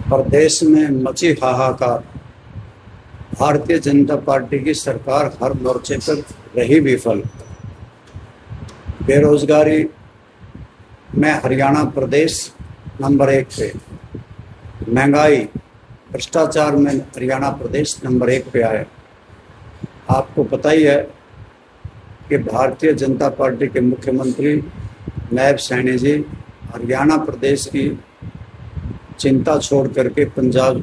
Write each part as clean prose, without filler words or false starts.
प्रदेश में मची हाहाकार। भारतीय जनता पार्टी की सरकार हर मोर्चे पर रही विफल। बेरोजगारी में हरियाणा प्रदेश नंबर 1 पे, महंगाई भ्रष्टाचार में हरियाणा प्रदेश नंबर 1 पे आया। आपको पता ही है कि भारतीय जनता पार्टी के मुख्यमंत्री नायब सैनी जी हरियाणा प्रदेश की चिंता छोड़ करके पंजाब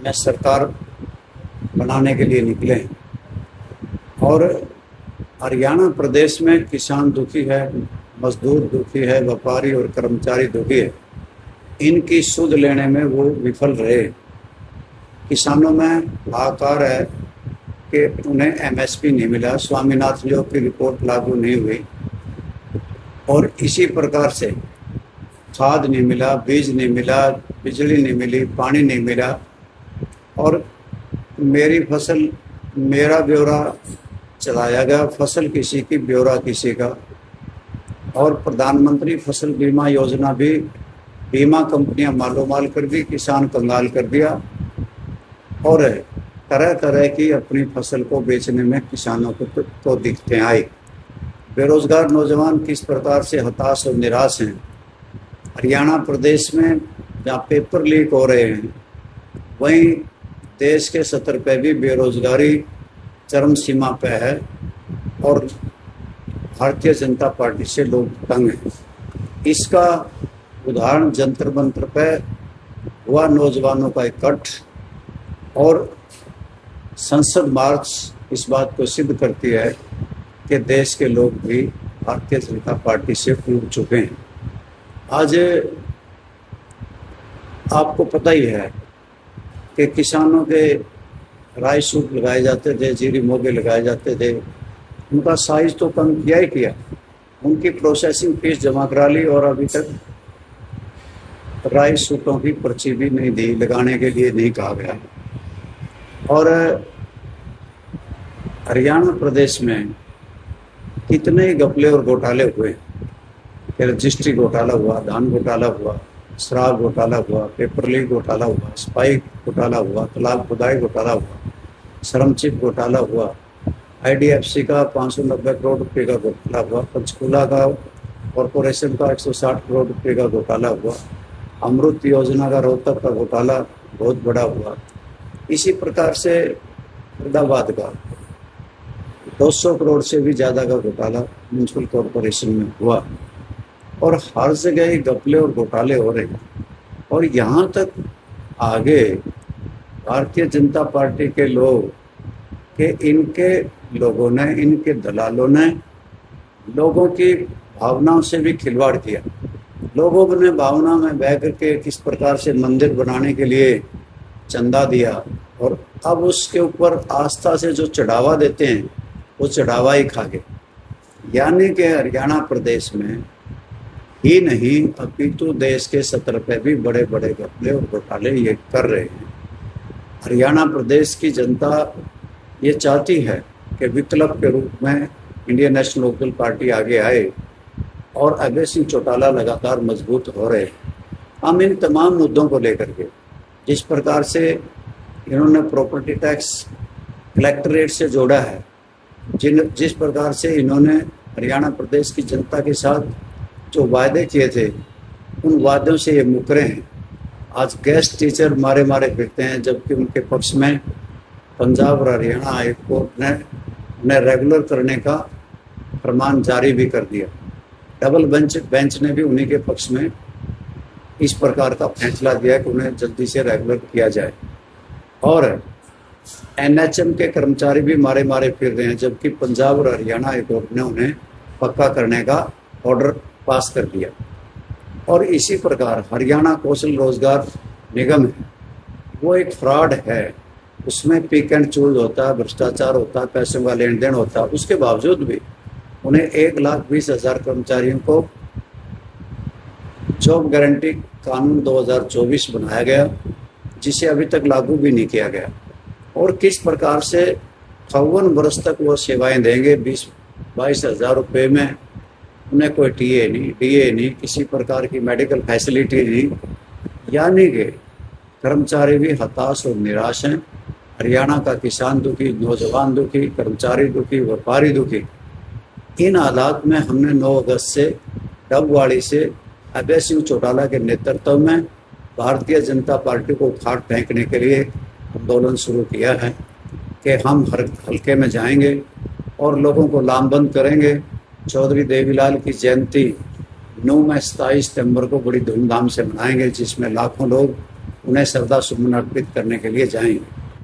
में सरकार बनाने के लिए निकले हैं। और हरियाणा प्रदेश में किसान दुखी है, मजदूर दुखी है, व्यापारी और कर्मचारी दुखी है। इनकी सुध लेने में वो विफल रहे। किसानों में हाहाकार है कि उन्हें एमएसपी नहीं मिला, स्वामीनाथन योग की रिपोर्ट लागू नहीं हुई, और इसी प्रकार से खाद नहीं मिला, बीज नहीं मिला, बिजली नहीं मिली, पानी नहीं मिला। और मेरी फसल मेरा ब्यौरा चलाया गया, फसल किसी की ब्यौरा किसी का। और प्रधानमंत्री फसल बीमा योजना भी बीमा कंपनियां मालोमाल कर दी, किसान कंगाल कर दिया, और तरह तरह की अपनी फसल को बेचने में किसानों को दिक्कतें आई। बेरोजगार नौजवान किस प्रकार से हताश और निराश हैं। हरियाणा प्रदेश में जहाँ पेपर लीक हो रहे हैं, वहीं देश के सतर पे भी बेरोजगारी चरम सीमा पे है, और भारतीय जनता पार्टी से लोग तंग हैं। इसका उदाहरण जंतर मंतर पे हुआ नौजवानों का इकट्ठ और संसद मार्च इस बात को सिद्ध करती है कि देश के लोग भी भारतीय जनता पार्टी से टूट चुके हैं। आज आपको पता ही है कि किसानों के राइस सूट लगाए जाते थे, जीरी मोगे लगाए जाते थे, उनका साइज तो कम किया ही किया, उनकी प्रोसेसिंग फीस जमा करा ली, और अभी तक राइस सूटों की पर्ची भी नहीं दी, लगाने के लिए नहीं कहा गया। और हरियाणा प्रदेश में कितने घपले और घोटाले हुए, रजिस्ट्री घोटाला हुआ, धान घोटाला हुआ, शराब घोटाला हुआ, पेपर लीक घोटाला हुआ, स्पाइक घोटाला हुआ, तालाब खुदाई घोटाला हुआ, श्रमचिप घोटाला हुआ, आईडीएफसी का 590 करोड़ रुपए का घोटाला हुआ, पंचकूला का कॉरपोरेशन का 160 करोड़ रुपए का घोटाला हुआ, अमृत योजना का रोहतक का घोटाला बहुत बड़ा हुआ। इसी प्रकार से फरीदाबाद का 200 करोड़ से भी ज़्यादा का घोटाला म्यूनसिपल कॉरपोरेशन में हुआ, और हर जगह ही घपले और घोटाले हो रहे हैं। और यहाँ तक आगे भारतीय जनता पार्टी के लोग कि इनके लोगों ने, इनके दलालों ने लोगों की भावनाओं से भी खिलवाड़ किया। लोगों ने भावना में बह करके किस प्रकार से मंदिर बनाने के लिए चंदा दिया, और अब उसके ऊपर आस्था से जो चढ़ावा देते हैं वो चढ़ावा ही खा गए। यानी कि हरियाणा प्रदेश में ही नहीं, अपितु देश के सतर पे भी बड़े बड़े घपले और घोटाले ये कर रहे हैं। हरियाणा प्रदेश की जनता ये चाहती है कि विकल्प के रूप में इंडियन नेशनल लोकल पार्टी आगे आए, और अभय सिंह चौटाला लगातार मजबूत हो रहे हैं। हम इन तमाम मुद्दों को लेकर के, जिस प्रकार से इन्होंने प्रॉपर्टी टैक्स कलेक्ट्रेट से जोड़ा है, जिस प्रकार से इन्होंने हरियाणा प्रदेश की जनता के साथ जो वायदे किए थे, उन वादों से ये मुकरे हैं। आज गेस्ट टीचर मारे मारे फिरते हैं, जबकि उनके पक्ष में पंजाब और हरियाणा हाई कोर्ट ने उन्हें रेगुलर करने का फरमान जारी भी कर दिया। डबल बेंच ने भी उन्हीं के पक्ष में इस प्रकार का फैसला दिया कि उन्हें जल्दी से रेगुलर किया जाए। और एनएचएम के कर्मचारी भी मारे मारे फिर रहे हैं, जबकि पंजाब और हरियाणा हाई कोर्ट ने उन्हें पक्का करने का ऑर्डर पास कर दिया। और इसी प्रकार हरियाणा कौशल रोजगार निगम है, वो एक फ्रॉड है, उसमें पिक एंड चूज होता है, भ्रष्टाचार होता है, पैसों का लेन देन होता है। उसके बावजूद भी उन्हें 1,20,000 कर्मचारियों को जॉब गारंटी कानून 2024 बनाया गया, जिसे अभी तक लागू भी नहीं किया गया। और किस प्रकार से 52 वर्ष तक वो सेवाएं देंगे 20-22 हज़ार रुपये में। उन्हें कोई टीए नहीं, डीए नहीं, किसी प्रकार की मेडिकल फैसिलिटी नहीं। यानी कि कर्मचारी भी हताश और निराश हैं। हरियाणा का किसान दुखी, नौजवान दुखी, कर्मचारी दुखी, व्यापारी दुखी। इन हालात में हमने 9 अगस्त से डबवाड़ी से अभय सिंह चौटाला के नेतृत्व में भारतीय जनता पार्टी को उखाड़ फेंकने के लिए आंदोलन शुरू किया है कि हम हर हल्के में जाएंगे और लोगों को लामबंद करेंगे। चौधरी देवीलाल की जयंती 9 में 27 सितंबर को बड़ी धूमधाम से मनाएंगे, जिसमें लाखों लोग उन्हें श्रद्धा सुमन अर्पित करने के लिए जाएंगे।